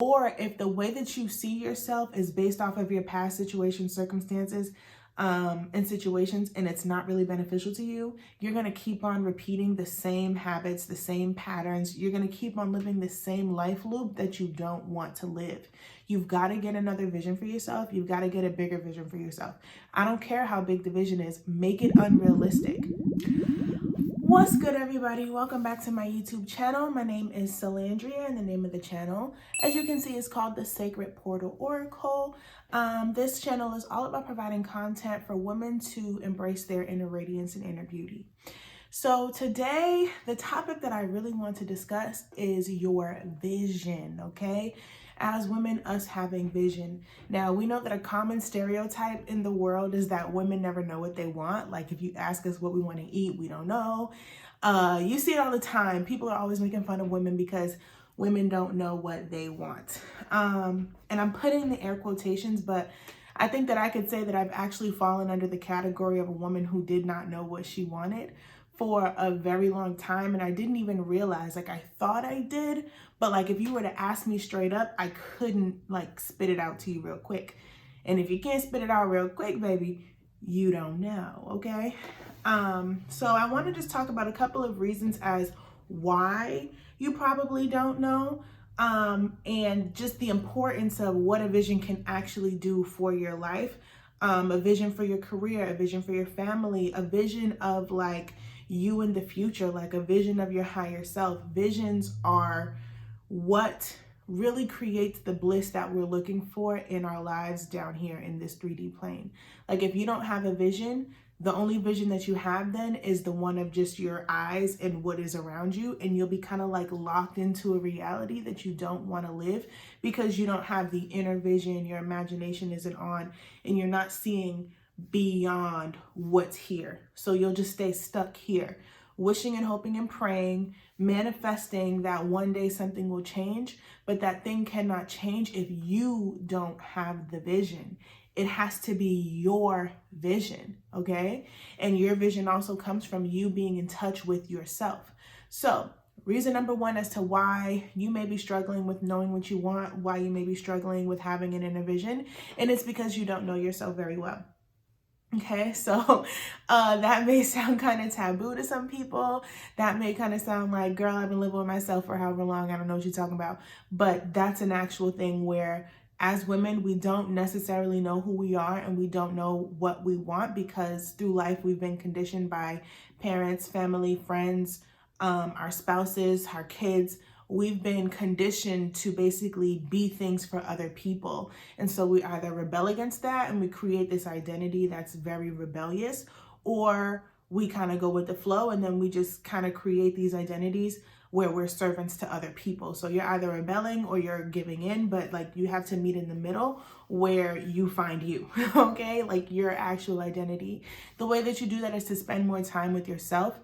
or if the way that you see yourself is based off of your past situations, circumstances, and situations, and it's not really beneficial to you, you're going to keep on repeating the same habits, the same patterns. You're going to keep on living the same life loop that you don't want to live. You've got to get another vision for yourself. You've got to get a bigger vision for yourself. I don't care how big the vision is. Make it unrealistic. What's good, everybody? Welcome back to my YouTube channel. My name is Salandria, and the name of the channel, as you can see, is called the Sacred Portal Oracle. This channel is all about providing content for women to embrace their inner radiance and inner beauty. So today, the topic that I really want to discuss is your vision, okay? As women, us having vision. Now, we know that a common stereotype in the world is that women never know what they want. Like, if you ask us what we want to eat, we don't know. You see it all the time. People are always making fun of women because women don't know what they want. And I'm putting the air quotations, but I think that I could say that I've actually fallen under the category of a woman who did not know what she wanted for a very long time, and I didn't even realize. Like, I thought I did, but like, if you were to ask me straight up, I couldn't like spit it out to you real quick. And if you can't spit it out real quick, baby, you don't know, okay? So I want to just talk about a couple of reasons as why you probably don't know, and just the importance of what a vision can actually do for your life. A vision for your career, a vision for your family, a vision of like you in the future, like a vision of your higher self. Visions are what really creates the bliss that we're looking for in our lives down here in this 3D plane. Like, if you don't have a vision, the only vision that you have then is the one of just your eyes and what is around you, and you'll be kind of like locked into a reality that you don't want to live because you don't have the inner vision, your imagination isn't on, and you're not seeing beyond what's here. So you'll just stay stuck here, wishing and hoping and praying, manifesting that one day something will change, but that thing cannot change if you don't have the vision. It has to be your vision, okay? And your vision also comes from you being in touch with yourself. So, reason number one as to why you may be struggling with knowing what you want, why you may be struggling with having an inner vision, and it's because you don't know yourself very well. Okay, so that may sound kind of taboo to some people. That may kind of sound like, girl, I've been living with myself for however long, I don't know what you're talking about. But that's an actual thing where as women, we don't necessarily know who we are and we don't know what we want because through life we've been conditioned by parents, family, friends, our spouses, our kids. We've been conditioned to basically be things for other people. And so we either rebel against that and we create this identity that's very rebellious, or we kind of go with the flow and then we just kind of create these identities where we're servants to other people. So you're either rebelling or you're giving in, but like you have to meet in the middle where you find you, okay? Like your actual identity. The way that you do that is to spend more time with yourself.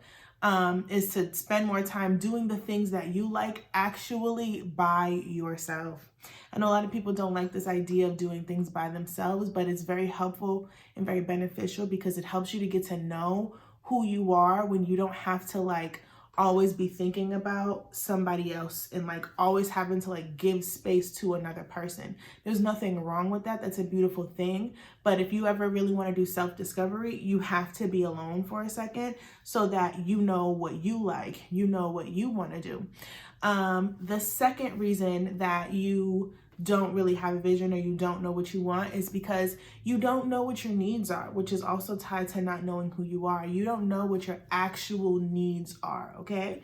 Is to spend more time doing the things that you like actually by yourself. I know a lot of people don't like this idea of doing things by themselves, but it's very helpful and very beneficial because it helps you to get to know who you are when you don't have to like always be thinking about somebody else and like always having to like give space to another person. There's nothing wrong with that. That's a beautiful thing. But if you ever really want to do self-discovery, you have to be alone for a second so that you know what you like, you know what you want to do. The second reason that you don't really have a vision or you don't know what you want is because you don't know what your needs are, which is also tied to not knowing who you are. You don't know what your actual needs are, okay?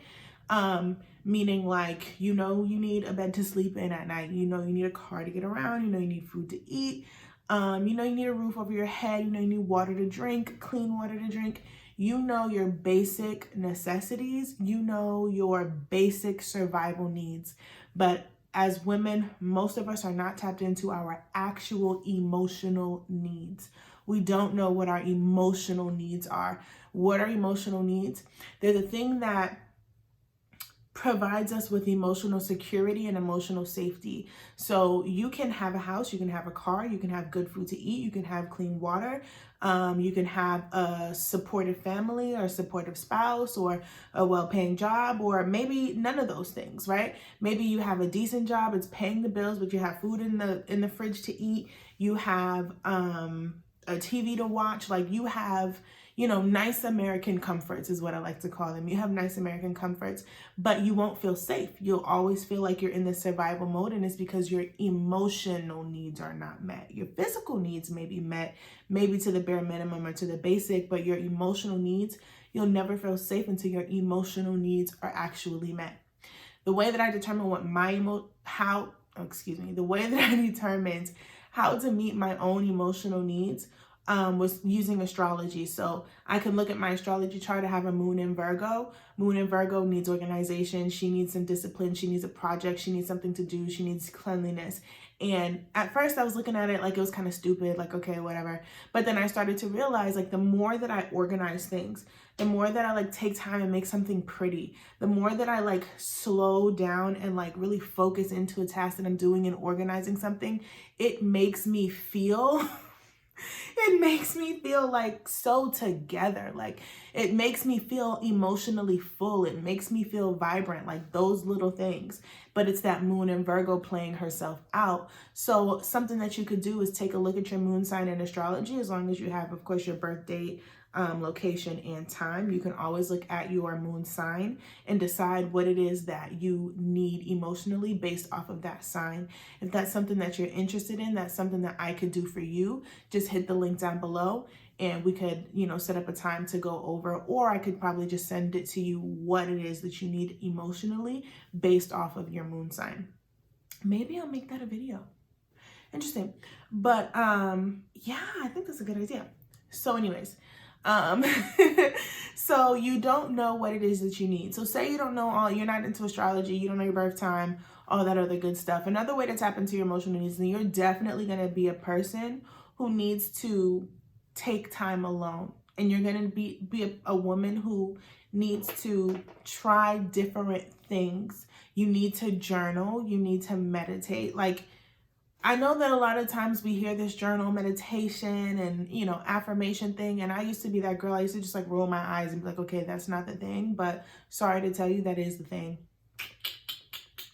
Meaning like, you know, you need a bed to sleep in at night. You know, you need a car to get around. You know, you need food to eat. You know, you need a roof over your head. You know, you need water to drink, clean water to drink. You know your basic necessities. You know your basic survival needs. But as women, most of us are not tapped into our actual emotional needs. We don't know what our emotional needs are. What are emotional needs? They're the thing that provides us with emotional security and emotional safety. So you can have a house, you can have a car, you can have good food to eat, you can have clean water, you can have a supportive family or a supportive spouse or a well-paying job, or maybe none of those things, right? Maybe you have a decent job, it's paying the bills, but you have food in the fridge to eat, you have a TV to watch, like you have, you know, nice American comforts is what I like to call them. You have nice American comforts, but you won't feel safe. You'll always feel like you're in this survival mode, and it's because your emotional needs are not met. Your physical needs may be met, maybe to the bare minimum or to the basic, but your emotional needs, you'll never feel safe until your emotional needs are actually met. The way that I determine what my the way that I determined how to meet my own emotional needs was using astrology. So I can look at my astrology chart. I have a moon in Virgo. Moon in Virgo needs organization. She needs some discipline. She needs a project. She needs something to do. She needs cleanliness. And at first I was looking at it like it was kind of stupid, like, okay, whatever. But then I started to realize, like, the more that I organize things, the more that I like take time and make something pretty, the more that I like slow down and like really focus into a task that I'm doing and organizing something, it makes me feel it makes me feel like so together. Like it makes me feel emotionally full. It makes me feel vibrant, like those little things. But it's that moon in Virgo playing herself out. So something that you could do is take a look at your moon sign in astrology, as long as you have, of course, your birth date, location, and time. You can always look at your moon sign and decide what it is that you need emotionally based off of that sign. If that's something that you're interested in, that's something that I could do for you. Just hit the link down below and we could, you know, set up a time to go over, or I could probably just send it to you what it is that you need emotionally based off of your moon sign. Maybe I'll make that a video. Interesting. But yeah, I think that's a good idea. So anyways, so you don't know what it is that you need. So say you don't know you're not into astrology, you don't know your birth time, all that other good stuff. Another way to tap into your emotional needs, and you're definitely going to be a person who needs to take time alone. And you're going to be a woman who needs to try different things. You need to journal, you need to meditate. Like, I know that a lot of times we hear this journal meditation and, you know, affirmation thing. And I used to be that girl. I used to just like roll my eyes and be like, okay, that's not the thing. But sorry to tell you, that is the thing.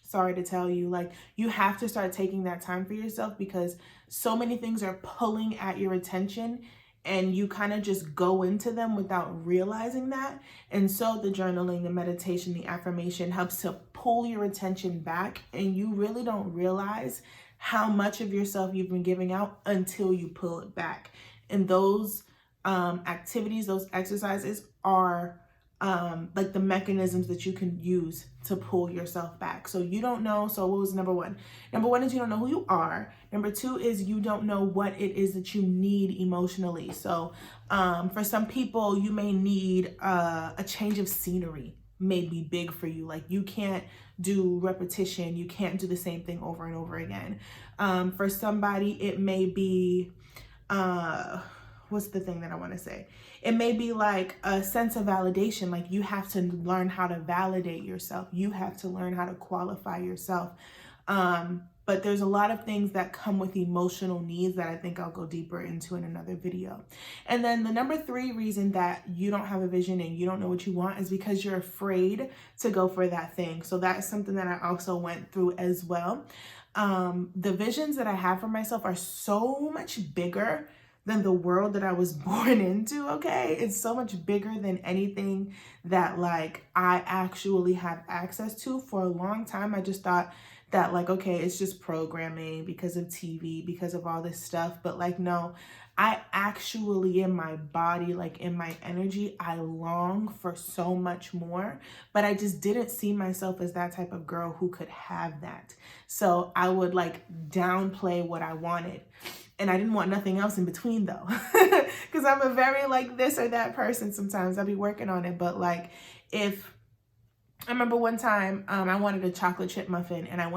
Sorry to tell you, like, you have to start taking that time for yourself, because so many things are pulling at your attention and you kind of just go into them without realizing that. And so the journaling, the meditation, the affirmation helps to pull your attention back, and you really don't realize how much of yourself you've been giving out until you pull it back. And those activities, those exercises are like the mechanisms that you can use to pull yourself back. So you don't know. So what was number one? Number one is you don't know who you are. Number two is you don't know what it is that you need emotionally. So for some people, you may need a change of scenery. May be big for you. Like, you can't do repetition. You can't do the same thing over and over again. For somebody, it may be, what's the thing that I want to say? It may be like a sense of validation. Like, you have to learn how to validate yourself. You have to learn how to qualify yourself. But there's a lot of things that come with emotional needs that I think I'll go deeper into in another video. And then the number three reason that you don't have a vision and you don't know what you want is because you're afraid to go for that thing. So that's something that I also went through as well. The visions that I have for myself are so much bigger than the world that I was born into, okay? It's so much bigger than anything that like I actually have access to. For a long time, I just thought that like, okay, it's just programming because of TV, because of all this stuff. But like, no, I actually, in my body, like in my energy, I long for so much more, but I just didn't see myself as that type of girl who could have that. So I would like downplay what I wanted. And I didn't want nothing else in between though, because I'm a very like this or that person sometimes. I'll be working on it. But like, if I remember one time I wanted a chocolate chip muffin, and I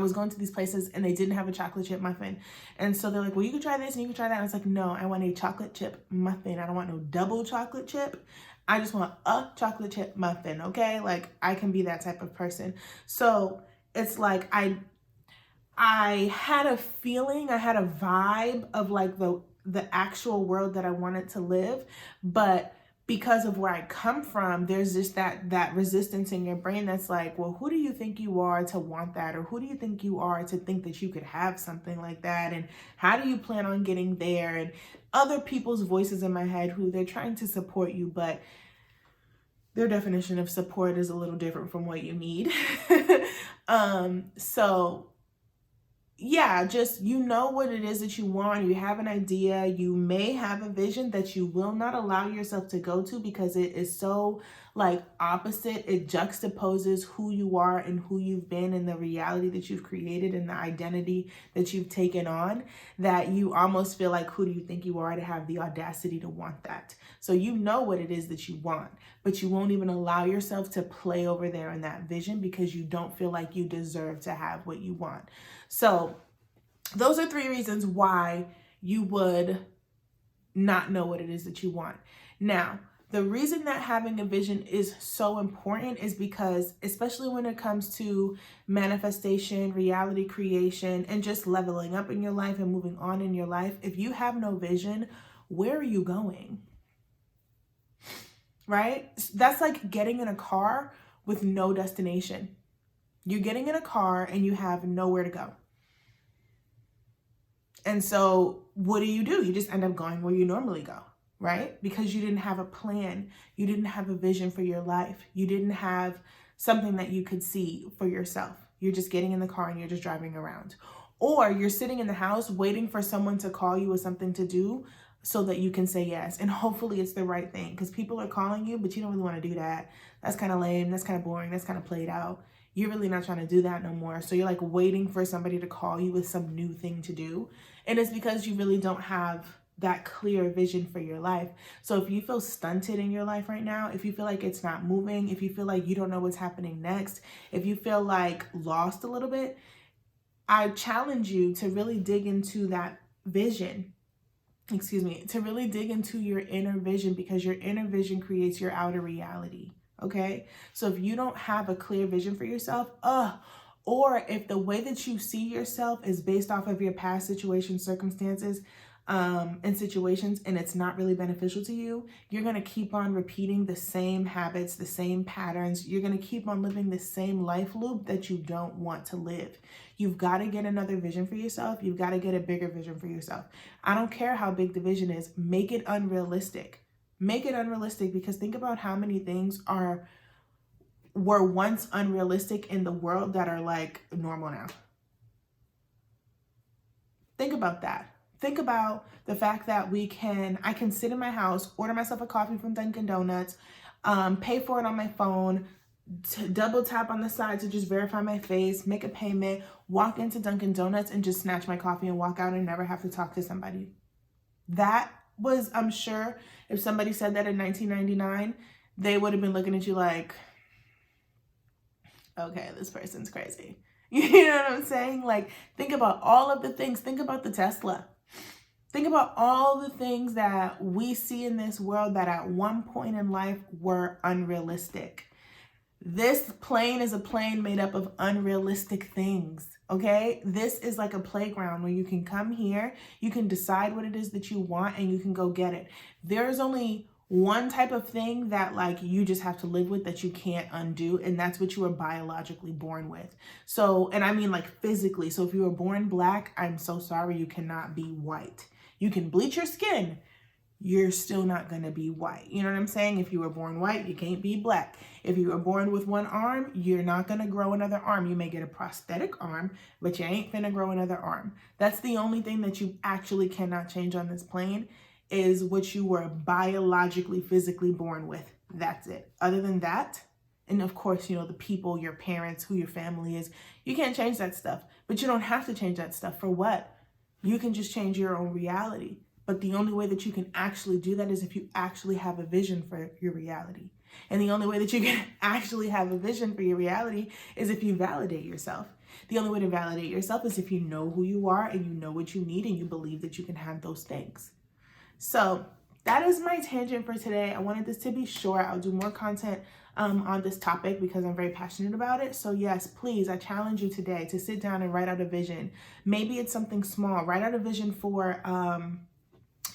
was going to these places and they didn't have a chocolate chip muffin. And so they're like, well, you can try this and you can try that. And I was like, no, I want a chocolate chip muffin. I don't want no double chocolate chip. I just want a chocolate chip muffin, okay? Like, I can be that type of person. So it's like I had a feeling, I had a vibe of like the actual world that I wanted to live, but because of where I come from, there's just that resistance in your brain that's like, well, who do you think you are to want that? Or who do you think you are to think that you could have something like that? And how do you plan on getting there? And other people's voices in my head who they're trying to support you, but their definition of support is a little different from what you need. So yeah, just you know what it is that you want, you have an idea, you may have a vision that you will not allow yourself to go to because it is so like opposite. It juxtaposes who you are and who you've been and the reality that you've created and the identity that you've taken on, that you almost feel like, who do you think you are to have the audacity to want that? So you know what it is that you want, but you won't even allow yourself to play over there in that vision because you don't feel like you deserve to have what you want. So those are 3 reasons why you would not know what it is that you want. Now, the reason that having a vision is so important is because, especially when it comes to manifestation, reality creation, and just leveling up in your life and moving on in your life, if you have no vision, where are you going? Right? That's like getting in a car with no destination. You're getting in a car and you have nowhere to go. And so what do? You just end up going where you normally go, right? Because you didn't have a plan. You didn't have a vision for your life. You didn't have something that you could see for yourself. You're just getting in the car and you're just driving around. Or you're sitting in the house waiting for someone to call you with something to do so that you can say yes. And hopefully it's the right thing, because people are calling you, but you don't really want to do that. That's kind of lame. That's kind of boring. That's kind of played out. You're really not trying to do that no more. So you're like waiting for somebody to call you with some new thing to do. And it's because you really don't have that clear vision for your life. So if you feel stunted in your life right now, if you feel like it's not moving, if you feel like you don't know what's happening next, if you feel like lost a little bit, I challenge you to really dig into that vision. To really dig into your inner vision, because your inner vision creates your outer reality. Okay. So if you don't have a clear vision for yourself, or if the way that you see yourself is based off of your past situations, circumstances, and situations, and it's not really beneficial to you, you're going to keep on repeating the same habits, the same patterns. You're going to keep on living the same life loop that you don't want to live. You've got to get another vision for yourself. You've got to get a bigger vision for yourself. I don't care how big the vision is. Make it unrealistic. Make it unrealistic, because think about how many things were once unrealistic in the world that are like normal now. Think about that. Think about the fact that I can sit in my house, order myself a coffee from Dunkin' Donuts, pay for it on my phone, double tap on the side to just verify my face, make a payment, walk into Dunkin' Donuts and just snatch my coffee and walk out and never have to talk to somebody. That was, I'm sure, if somebody said that in 1999, they would have been looking at you like, okay, this person's crazy. You know what I'm saying? Like, think about all of the things. Think about the Tesla. Think about all the things that we see in this world that at one point in life were unrealistic. This plane is a plane made up of unrealistic things, okay? This is like a playground where you can come here, you can decide what it is that you want, and you can go get it. There's only one type of thing that like you just have to live with, that you can't undo, and that's what you were biologically born with. So, and I mean like physically. So if you were born black, I'm so sorry, you cannot be white. You can bleach your skin, you're still not going to be white. You know what I'm saying? If you were born white, you can't be black. If you were born with one arm, you're not going to grow another arm. You may get a prosthetic arm, but you ain't finna grow another arm. That's the only thing that you actually cannot change on this plane, is what you were biologically, physically born with. That's it. Other than that, and of course, you know, the people, your parents, who your family is, you can't change that stuff. But you don't have to change that stuff. For what? You can just change your own reality. But the only way that you can actually do that is if you actually have a vision for your reality. And the only way that you can actually have a vision for your reality is if you validate yourself. The only way to validate yourself is if you know who you are and you know what you need and you believe that you can have those things. So that is my tangent for today. I wanted this to be short. I'll do more content on this topic because I'm very passionate about it. So yes, please, I challenge you today to sit down and write out a vision. Maybe it's something small. Write out a vision for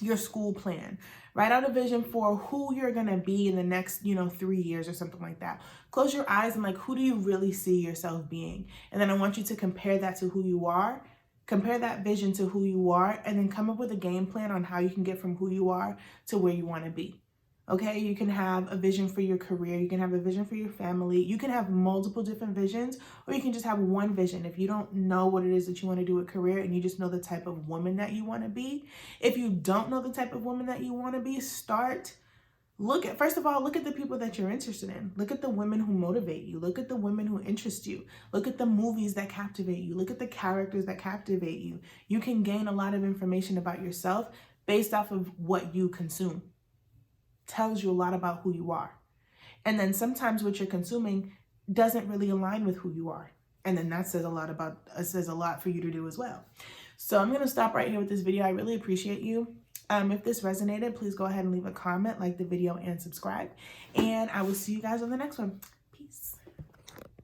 your school plan. Write out a vision for who you're going to be in the next, 3 years or something like that. Close your eyes and who do you really see yourself being? And then I want you to compare that to who you are. Compare that vision to who you are, and then come up with a game plan on how you can get from who you are to where you want to be. Okay, you can have a vision for your career, you can have a vision for your family, you can have multiple different visions, or you can just have one vision. If you don't know what it is that you want to do with career and you just know the type of woman that you want to be, if you don't know the type of woman that you want to be, first of all, look at the people that you're interested in. Look at the women who motivate you. Look at the women who interest you. Look at the movies that captivate you. Look at the characters that captivate you. You can gain a lot of information about yourself based off of what you consume. Tells you a lot about who you are. And then sometimes what you're consuming doesn't really align with who you are. And then that says a lot for you to do as well. So I'm going to stop right here with this video. I really appreciate you. If this resonated, please go ahead and leave a comment, like the video, and subscribe. And I will see you guys on the next one. Peace.